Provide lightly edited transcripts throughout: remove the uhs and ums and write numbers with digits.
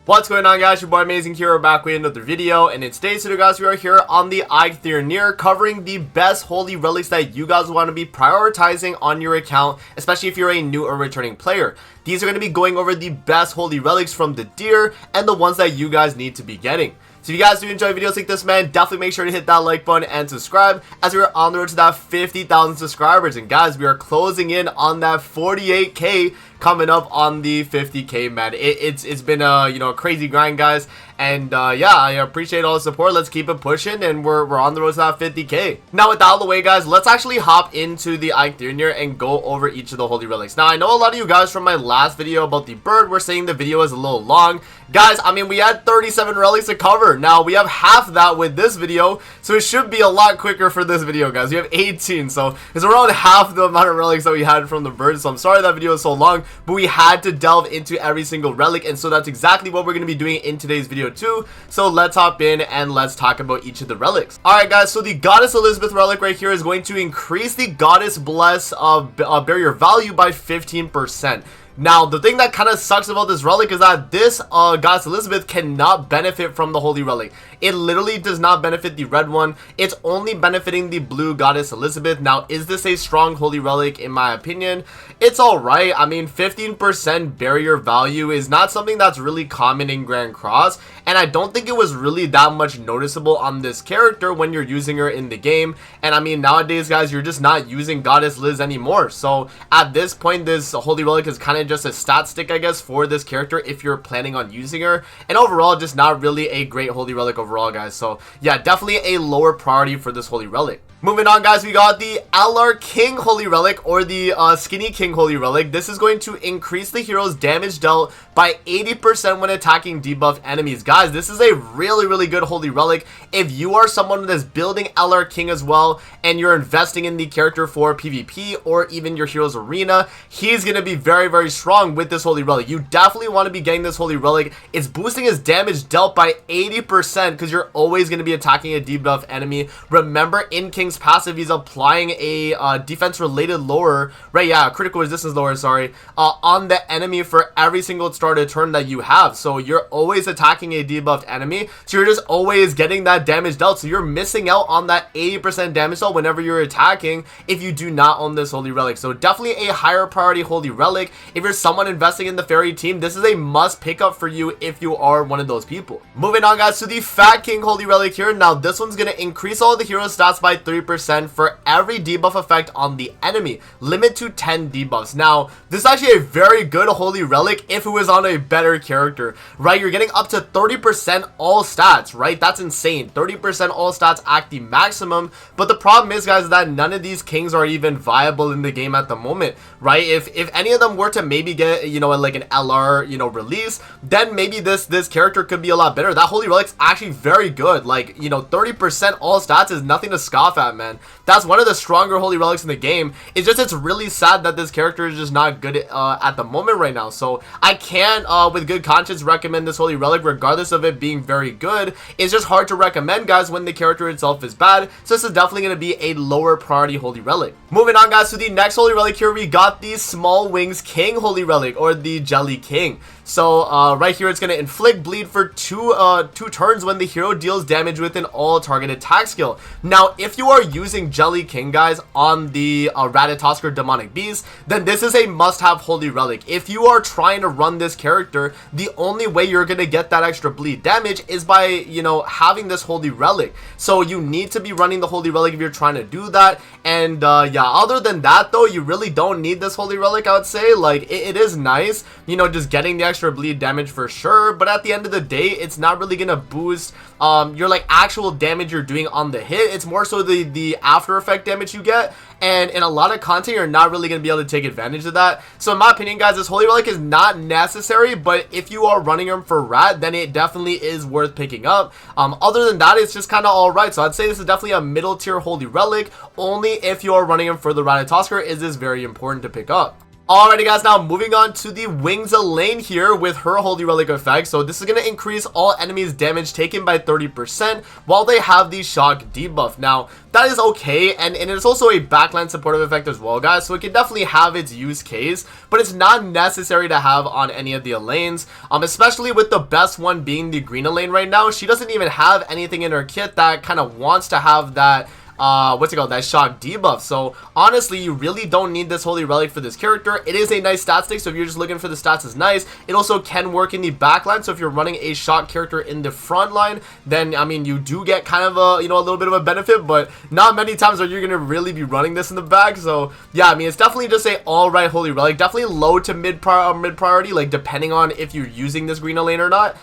What's going on, guys? Your boy Amazing here, back with another video, and in today's video, guys, we are here on the Eikthyrnir covering the best holy relics that you guys want to be prioritizing on your account, especially if you're a new or returning player. These are going to be going over the best holy relics from the deer and the ones that you guys need to be getting. So if you guys do enjoy videos like this, man, definitely make sure to hit that like button and subscribe as we're on the road to that 50,000 subscribers. And guys, we are closing in on that 48k coming up on the 50k, man. It's been a crazy grind, guys. And yeah, I appreciate all the support. Let's keep it pushing, and we're on the road to that 50k. Now, with that out of the way, guys, let's actually hop into the Eikthyrnir and go over each of the holy relics. Now, I know a lot of you guys from my last video about the bird were saying the video is a little long. Guys, I mean, we had 37 relics to cover. Now, we have half that with this video, so it should be a lot quicker for this video, guys. We have 18, so it's around half the amount of relics that we had from the bird. So I'm sorry that video is so long, but we had to delve into every single relic, and so that's exactly what we're going to be doing in today's video too. So let's hop in and let's talk about each of the relics. Alright, guys, so the Goddess Elizabeth Relic right here is going to increase the Goddess Bless barrier value by 15%. Now, the thing that kind of sucks about this relic is that this Goddess Elizabeth cannot benefit from the Holy Relic. It literally does not benefit the red one. It's only benefiting the blue Goddess Elizabeth. Now, is this a strong Holy Relic? In my opinion, it's alright. I mean, 15% barrier value is not something that's really common in Grand Cross, and I don't think it was really that much noticeable on this character when you're using her in the game. And I mean, nowadays, guys, you're just not using Goddess Liz anymore. So at this point, this Holy Relic is kind of just a stat stick, I guess, for this character if you're planning on using her, and overall just not really a great holy relic overall, guys. So yeah, definitely a lower priority for this holy relic. Moving on, guys, we got the LR King Holy Relic, or the Skinny King Holy Relic. This is going to increase the hero's damage dealt by 80% when attacking debuffed enemies. Guys, this is a really good holy relic. If you are someone that's building LR King as well, and you're investing in the character for PvP or even your hero's arena, he's going to be very strong with this holy relic. You definitely want to be getting this holy relic. It's boosting his damage dealt by 80% because you're always going to be attacking a debuffed enemy. Remember, in King's passive, he's applying a defense related lower, right? Yeah, critical resistance lower, sorry, on the enemy for every single started turn that you have. So you're always attacking a debuffed enemy, so you're just always getting that damage dealt. So you're missing out on that 80% damage dealt whenever you're attacking if you do not own this holy relic. So definitely a higher priority holy relic. If you're someone investing in the fairy team, this is a must pick up for you if you are one of those people. Moving on, guys, to the Fat King Holy Relic here. Now, this one's going to increase all the hero stats by 3% for every debuff effect on the enemy. Limit to 10 debuffs. Now, this is actually a very good holy relic if it was on a better character, right? You're getting up to 30% all stats, right? That's insane. 30% all stats at the maximum. But the problem is, guys, that none of these kings are even viable in the game at the moment, right? If any of them were to maybe get, like an LR, release, then maybe this character could be a lot better. That holy relic's actually very good. Like, 30% all stats is nothing to scoff at, man. That's one of the stronger holy relics in the game. It's really sad that this character is just not good at the moment right now. So I can't with good conscience recommend this holy relic regardless of it being very good. It's just hard to recommend, guys, when the character itself is bad. So this is definitely going to be a lower priority holy relic. Moving on, guys, to the next holy relic here, we got the Small Wings King Holy Relic, or the Jelly King. So right here, it's going to inflict bleed for two turns when the hero deals damage with an all target attack skill. Now, if you are using Jelly King, guys, on the Ratatosker Demonic Beast, then this is a must-have holy relic. If you are trying to run this character, the only way you're going to get that extra bleed damage is by, having this holy relic. So you need to be running the holy relic if you're trying to do that. And yeah, other than that, though, you really don't need this holy relic, I would say. Like, it is nice, just getting the extra bleed damage for sure, but at the end of the day, it's not really gonna boost your like actual damage you're doing on the hit. It's more so the after effect damage you get, and in a lot of content you're not really gonna be able to take advantage of that. So in my opinion, guys, this holy relic is not necessary, but if you are running them for rat, then it definitely is worth picking up. Other than that, it's just kind of all right. So I'd say this is definitely a middle tier holy relic. Only if you are running them for the Ratatosker is this very important to pick up. Alrighty guys, now moving on to the Wings Elaine here with her Holy Relic effect. So this is going to increase all enemies damage taken by 30% while they have the shock debuff. Now that is okay, and it is also a backline supportive effect as well guys, so it can definitely have its use case, but it's not necessary to have on any of the Elaines, especially with the best one being the green Elaine right now. She doesn't even have anything in her kit that kind of wants to have that that shock debuff. So honestly, you really don't need this Holy Relic for this character. It is a nice stat stick, so if you're just looking for the stats, is nice. It also can work in the back line, so if you're running a shock character in the front line, then I mean you do get kind of a, a little bit of a benefit, but not many times are you gonna really be running this in the back. So yeah, I mean it's definitely just a alright Holy Relic, definitely low to mid priority, like depending on if you're using this green Elaine or not.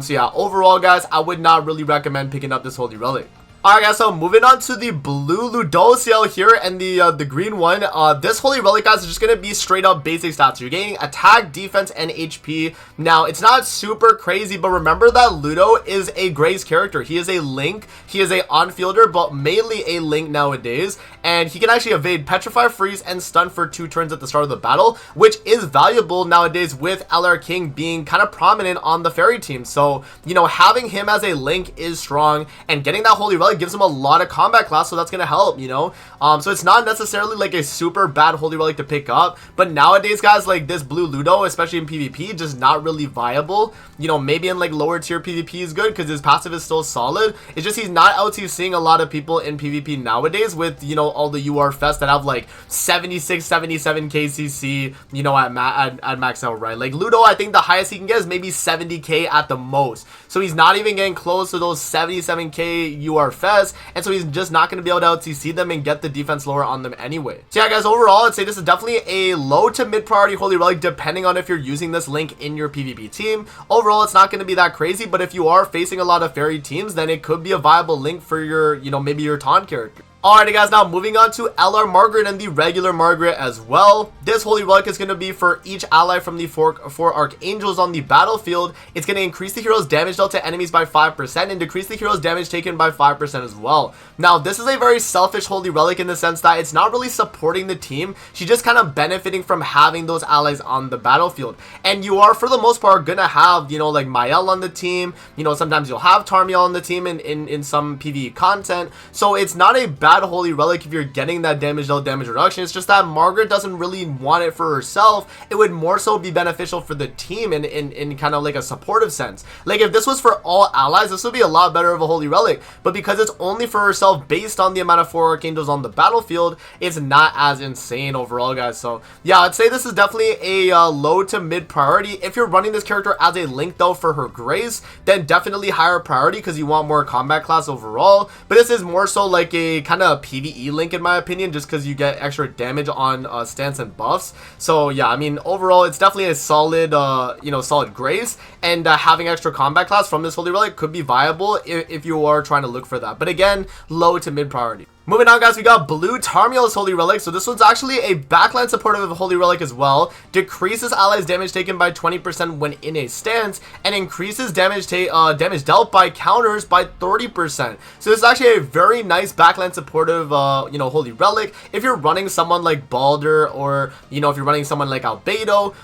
So yeah, overall guys, I would not really recommend picking up this Holy Relic. Alright guys, so moving on to the blue Ludociel here and the green one. This Holy Relic guys is just going to be straight up basic stats. You're getting attack, defense, and HP. Now, it's not super crazy, but remember that Ludo is a Grace character. He is a Link. He is a on-fielder, but mainly a Link nowadays. And he can actually evade, Petrify, Freeze, and Stun for 2 turns at the start of the battle, which is valuable nowadays with LR King being kind of prominent on the Fairy team. So, having him as a Link is strong, and getting that Holy Relic gives him a lot of combat class, so that's gonna help, so it's not necessarily like a super bad Holy Relic to pick up, but nowadays guys, like this blue Ludo, especially in PvP, just not really viable. Maybe in like lower tier PvP is good because his passive is still solid. It's just he's not out seeing a lot of people in PvP nowadays with all the UR fests that have like 76 77 KCC at max out, right? Like Ludo, I think the highest he can get is maybe 70k at the most, so he's not even getting close to those 77k UR fests, and so he's just not going to be able to out CC them and get the defense lower on them anyway. So yeah guys, overall I'd say this is definitely a low to mid priority Holy Relic depending on if you're using this Link in your PvP team. Overall it's not going to be that crazy, but if you are facing a lot of Fairy teams, then it could be a viable Link for your maybe your taunt character. Alrighty guys, now moving on to LR Margaret and the regular Margaret as well. This Holy Relic is going to be for each ally from the four Archangels on the battlefield. It's going to increase the hero's damage dealt to enemies by 5% and decrease the hero's damage taken by 5% as well. Now, this is a very selfish Holy Relic in the sense that it's not really supporting the team. She's just kind of benefiting from having those allies on the battlefield. And you are, for the most part, going to have, like Mael on the team. Sometimes you'll have Tarmiel on the team in some PvE content. So it's not a bad Holy Relic if you're getting that damage dealt damage reduction. It's just that Margaret doesn't really want it for herself. It would more so be beneficial for the team in kind of like a supportive sense. Like if this was for all allies, this would be a lot better of a Holy Relic, but because it's only for herself based on the amount of 4 Archangels on the battlefield, it's not as insane overall guys. So yeah, I'd say this is definitely a low to mid priority. If you're running this character as a Link though for her Grace, then definitely higher priority because you want more combat class overall, but this is more so like a kind of PvE Link in my opinion, just because you get extra damage on stance and buffs. So yeah, I mean overall it's definitely a solid solid Grace, and having extra combat class from this Holy Relic could be viable if you are trying to look for that, but again, low to mid priority. Moving on guys, we got blue Tarmiel's Holy Relic. So this one's actually a backline supportive of Holy Relic as well. Decreases allies damage taken by 20% when in a stance, and increases damage dealt by counters by 30%. So this is actually a very nice backline supportive Holy Relic. If you're running someone like Balder, or if you're running someone like Albedo,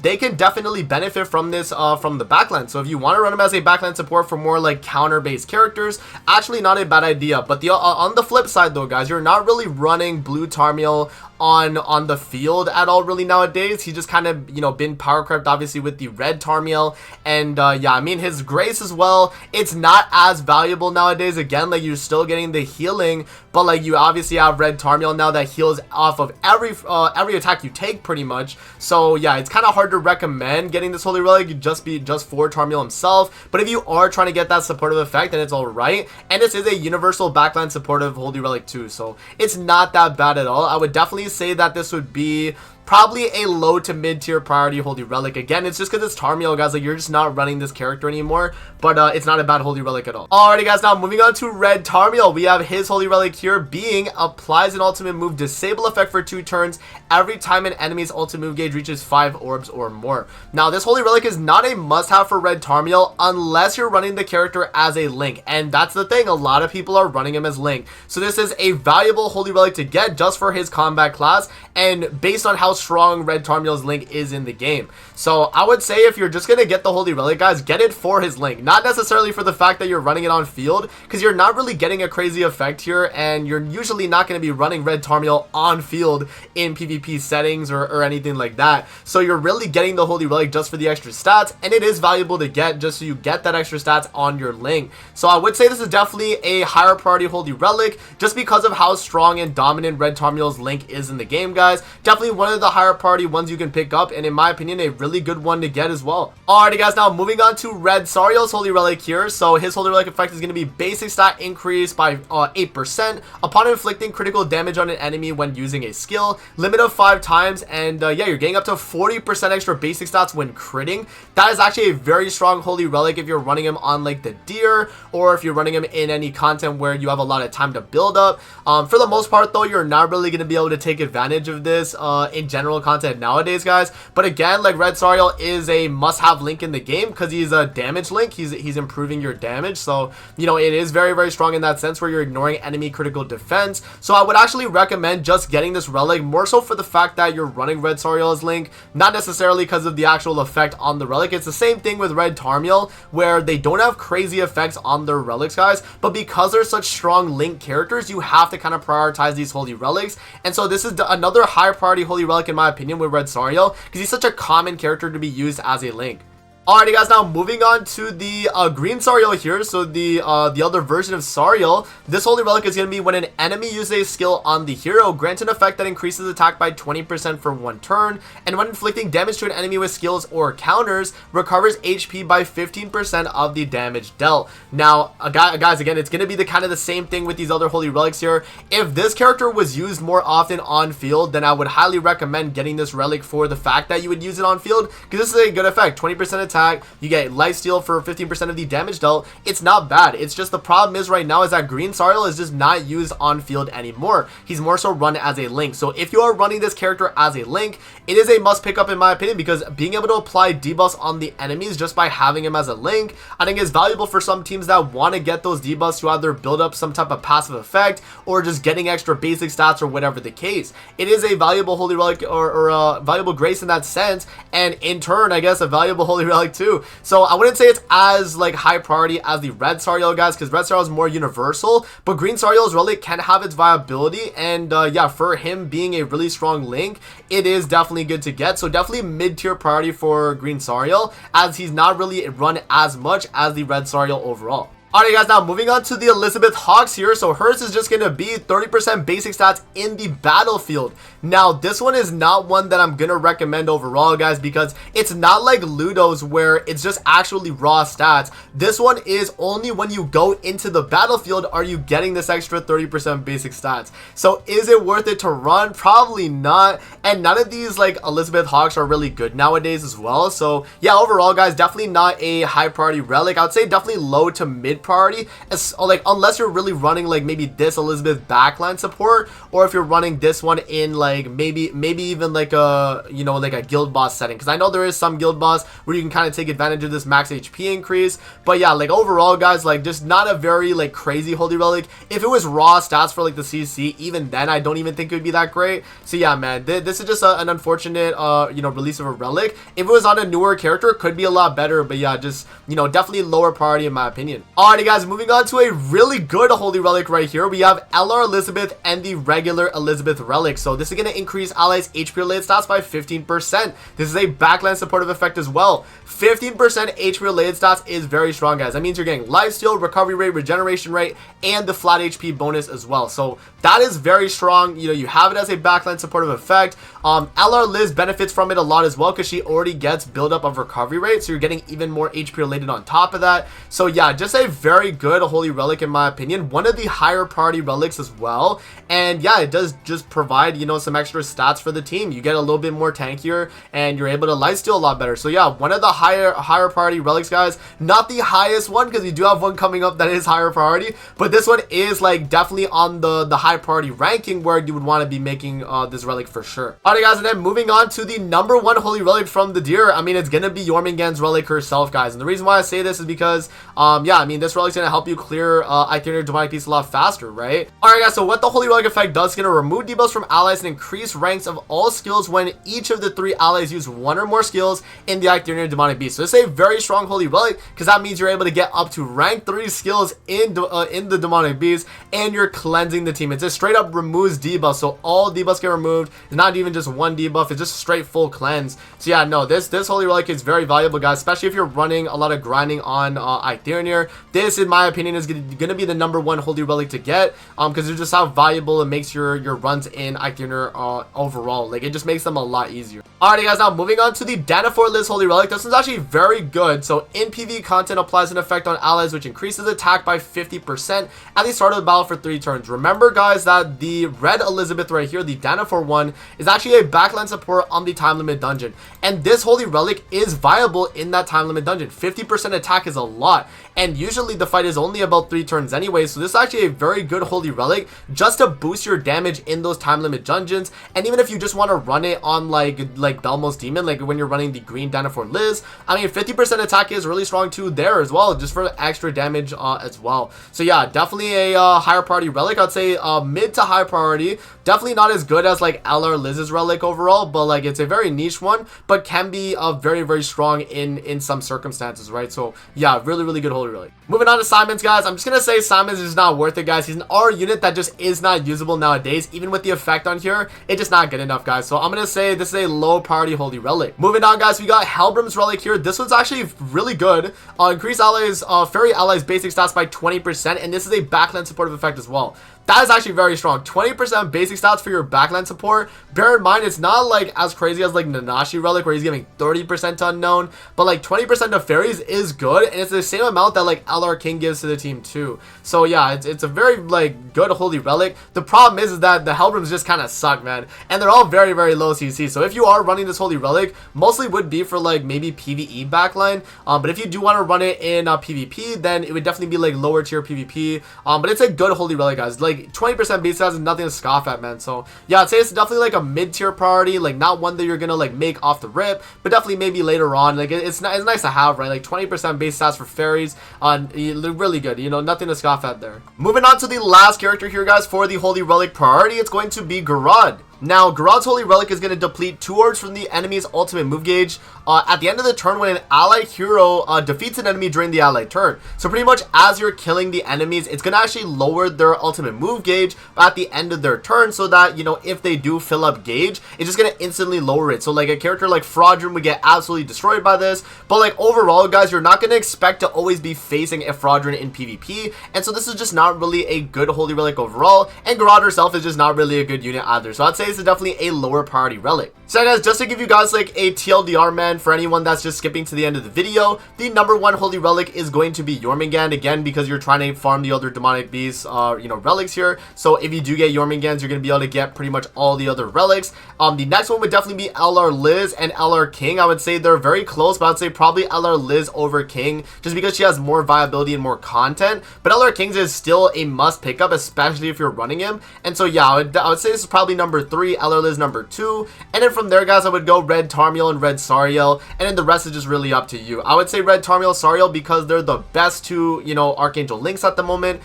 they can definitely benefit from this from the backline. So if you want to run them as a backline support for more like counter based characters, actually not a bad idea. But on the flip side though guys, you're not really running blue Tarmiel on the field at all really nowadays. He just kind of been power crept obviously with the red Tarmiel, and yeah, I mean his Grace as well, it's not as valuable nowadays. Again, like you're still getting the healing, but like you obviously have red Tarmiel now that heals off of every attack you take pretty much. So yeah, it's kind of hard to recommend getting this Holy Relic just for Tarmiel himself, but if you are trying to get that supportive effect, then it's all right. And this is a universal backline supportive Holy Relic too, so it's not that bad at all. I would definitely say that this would be probably a low to mid tier priority Holy Relic. Again, it's just because it's Tarmiel guys, like you're just not running this character anymore, but it's not a bad Holy Relic at all. Alrighty guys, now moving on to red Tarmiel, we have his Holy Relic here being applies an ultimate move disable effect for 2 turns every time an enemy's ultimate move gauge reaches 5 orbs or more. Now this Holy Relic is not a must have for red Tarmiel unless you're running the character as a Link, and that's the thing, a lot of people are running him as Link. So this is a valuable Holy Relic to get just for his combat class, and based on how how strong Red Tarmiel's link is in the game. So I would say if you're just going to get the Holy Relic, guys, get it for his link. Not necessarily for the fact that you're running it on field, because you're not really getting a crazy effect here, and you're usually not going to be running Red Tarmiel on field in PvP settings or anything like that. So you're really getting the Holy Relic just for the extra stats, and it is valuable to get just so you get that extra stats on your link. So I would say this is definitely a higher priority Holy Relic just because of how strong and dominant Red Tarmiel's link is in the game, guys. Definitely one of the higher priority ones you can pick up, and in my opinion, a really good one to get as well. Alrighty, guys, now moving on to Red Sariel's Holy Relic here. So his Holy Relic effect is going to be basic stat increase by 8% upon inflicting critical damage on an enemy when using a skill, limit of 5 times, and yeah, you're getting up to 40% extra basic stats when critting. That is actually a very strong Holy Relic if you're running him on like the deer, or if you're running him in any content where you have a lot of time to build up. For the most part though, you're not really going to be able to take advantage of this in general content nowadays, guys. But again, like, Red Sariel is a must-have link in the game because he's a damage link. He's improving your damage, so you know it is very, very strong in that sense where you're ignoring enemy critical defense. So I would actually recommend just getting this relic more so for the fact that you're running Red Sariel's link, not necessarily because of the actual effect on the relic. It's the same thing with Red Tarmiel, where they don't have crazy effects on their relics, guys, but because they're such strong link characters, you have to kind of prioritize these Holy Relics. And so this is another high priority Holy Relic in my opinion with Red Sariel, because he's such a common character to be used as a link. Alrighty, guys, now moving on to the green Sariel here. So the other version of Sariel, this Holy Relic is going to be when an enemy uses a skill on the hero, grants an effect that increases attack by 20% for 1 turn, and when inflicting damage to an enemy with skills or counters, recovers HP by 15% of the damage dealt. Now, guys, again, it's going to be the kind of the same thing with these other Holy Relics here. If this character was used more often on field, then I would highly recommend getting this relic for the fact that you would use it on field, because this is a good effect. 20% attack, you get lifesteal for 15% of the damage dealt. It's not bad. It's just the problem is right now is that green Sariel is just not used on field anymore. He's more so run as a link. So if you are running this character as a link, it is a must pick up in my opinion, because being able to apply debuffs on the enemies just by having him as a link, I think is valuable for some teams that want to get those debuffs to either build up some type of passive effect or just getting extra basic stats or whatever the case. It is a valuable Holy Relic or a valuable grace in that sense, and in turn, I guess, a valuable Holy Relic too. So I wouldn't say it's as like high priority as the Red Sariel, guys, because Red Sariel is more universal, but green Sariel's Relic can have its viability, and yeah, for him being a really strong link, it is definitely good to get. So definitely mid-tier priority for green Sariel, as he's not really run as much as the Red Sariel overall. Alright, guys, now moving on to the Elizabeth Hawks here. So hers is just going to be 30% basic stats in the battlefield. Now, this one is not one that I'm going to recommend overall, guys, because it's not like Ludo's where it's just actually raw stats. This one is only when you go into the battlefield are you getting this extra 30% basic stats. So is it worth it to run? Probably not. And none of these like Elizabeth Hawks are really good nowadays as well. So yeah, overall, guys, definitely not a high priority relic. I would say definitely low to mid priority, as like unless you're really running like maybe this Elizabeth backline support, or if you're running this one in like maybe even like a, you know, like a guild boss setting, because I know there is some guild boss where you can kind of take advantage of this max HP increase. But yeah, like overall, guys, like just not a very like crazy Holy Relic. If it was raw stats for like the CC, even then I don't even think it would be that great. So yeah, man, this is just an unfortunate you know, release of a relic. If it was on a newer character, it could be a lot better, but yeah, just, you know, definitely lower priority in my opinion. Alrighty, guys, moving on to a really good Holy Relic right here. We have LR Elizabeth and the regular Elizabeth Relic. So this is going to increase allies HP related stats by 15%. This is a backline supportive effect as well. 15% HP related stats is very strong, guys. That means you're getting lifesteal, recovery rate, regeneration rate, and the flat HP bonus as well. So that is very strong. You know, you have it as a backline supportive effect. LR Liz benefits from it a lot as well, because she already gets buildup of recovery rate, so you're getting even more HP related on top of that. So yeah, just a very good Holy Relic in my opinion. One of the higher priority relics as well, and yeah, it does just provide, you know, some extra stats for the team. You get a little bit more tankier, and you're able to lifesteal a lot better. So yeah, one of the higher priority relics, guys. Not the highest one, because we do have one coming up that is higher priority, but this one is like definitely on the high priority ranking where you would want to be making this relic for sure. Alright, guys, and then moving on to the number one Holy Relic from the deer. I mean, it's gonna be Jormungand's relic herself, guys, and the reason why I say this is because yeah, I mean, this this relic's gonna help you clear Eikthyrnir demonic beasts a lot faster, right? Alright guys, so what the Holy Relic effect does is gonna remove debuffs from allies and increase ranks of all skills when each of the 3 allies use 1 or more skills in the Eikthyrnir demonic beast. So this is a very strong Holy Relic because that means you're able to get up to rank 3 skills in the demonic beast, and you're cleansing the team. It just straight up removes debuffs, so all debuffs get removed. It's not even just 1 debuff, it's just straight full cleanse. So yeah, no, this Holy Relic is very valuable, guys, especially if you're running a lot of grinding on Eikthyrnir. This, in my opinion, is gonna be the #1 Holy Relic to get, because it's just how valuable it makes your runs in Eikthyrnir overall. Like, it just makes them a lot easier. Alrighty guys, now moving on to the Danafor Liz Holy Relic. This one's actually very good. So in PvE content, applies an effect on allies which increases attack by 50% at the start of the battle for 3 turns. Remember guys that the red Elizabeth right here, the Danafor one, is actually a backline support on the time limit dungeon, and this Holy Relic is viable in that time limit dungeon. 50% attack is a lot, and usually the fight is only about 3 turns anyway, so this is actually a very good Holy Relic just to boost your damage in those time limit dungeons. And even if you just want to run it on like Belmo's Demon, like when you're running the green Danafor Liz, I mean 50% attack is really strong too there as well, just for extra damage as well. So yeah, definitely a higher priority relic. I'd say mid to high priority. Definitely not as good as like LR Liz's relic overall, but like it's a very niche one, but can be very strong in some circumstances, right? So yeah, really good Holy Relic. Moving on to Simon's, guys. I'm just gonna say Simon's is not worth it, guys. He's an R unit that just is not usable nowadays. Even with the effect on here, it's just not good enough, guys. So I'm gonna say this is a low priority Holy Relic. Moving on, guys, we got Helbram's Relic here. This one's actually really good. Increase allies, fairy allies basic stats by 20%, and this is a backline supportive effect as well. That is actually very strong. 20% basic stats for your backline support. Bear in mind, it's not like as crazy as like Nanashi Relic where he's giving 30% to unknown, but like 20% to fairies is good, and it's the same amount that like LR King gives to the team too. So yeah, it's a very like good Holy Relic. The problem is that the Helbrams just kind of suck, man, and they're all very low CC. So if you are running this Holy Relic, mostly would be for like maybe PvE backline, but if you do want to run it in PvP, then it would definitely be like lower tier PvP. But it's a good Holy Relic, guys. Like 20% base stats is nothing to scoff at, man. So yeah, I'd say it's definitely like a mid-tier priority, like not one that you're gonna like make off the rip, but definitely maybe later on. Like it's nice to have, right? Like 20% base stats for fairies, really good, you know, nothing to scoff at there. Moving on to the last character here, guys, for the Holy Relic priority, it's going to be Garad. Now, Garad's Holy Relic is going to deplete 2 orbs from the enemy's ultimate move gauge at the end of the turn when an allied hero defeats an enemy during the allied turn. So pretty much as you're killing the enemies, it's going to actually lower their ultimate move gauge at the end of their turn, so that, you know, if they do fill up gauge, it's just going to instantly lower it. So like a character like Fraudrin would get absolutely destroyed by this, but like overall, guys, you're not going to expect to always be facing a Fraudrin in PvP, and so this is just not really a good Holy Relic overall, and Garad herself is just not really a good unit either. So I'd say is definitely a lower priority relic. So guys, just to give you guys like a TLDR, man, for anyone that's just skipping to the end of the video, the #1 Holy Relic is going to be Jormungand, again, because you're trying to farm the other demonic beasts, you know, relics here. So if you do get Jormungands, you're going to be able to get pretty much all the other relics. The next one would definitely be LR Liz and LR King. I would say they're very close, but I'd say probably LR Liz over King, just because she has more viability and more content. But LR King's is still a must pick up, especially if you're running him. And so yeah, I would say this is probably #3, LR Liz #2, and then from there, guys, I would go Red Tarmiel and Red Sariel, and then the rest is just really up to you. I would say Red Tarmiel, Sariel, because they're the best 2, you know, Archangel links at the moment.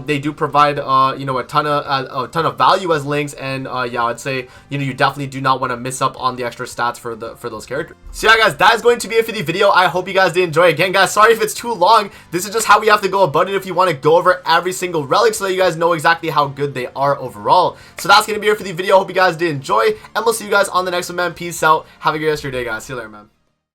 They do provide, you know, a ton of value as links, and yeah, I'd say, you know, you definitely do not want to miss up on the extra stats for those characters. So yeah, guys, that is going to be it for the video. I hope you guys did enjoy. Again, guys, sorry if it's too long. This is just how we have to go about it if you want to go over every single relic, so that you guys know exactly how good they are overall. So that's going to be it for the video. Hope you guys did enjoy, and we'll see you guys on the next one, man. Peace out. Have a good rest of your day, guys. See you later, man.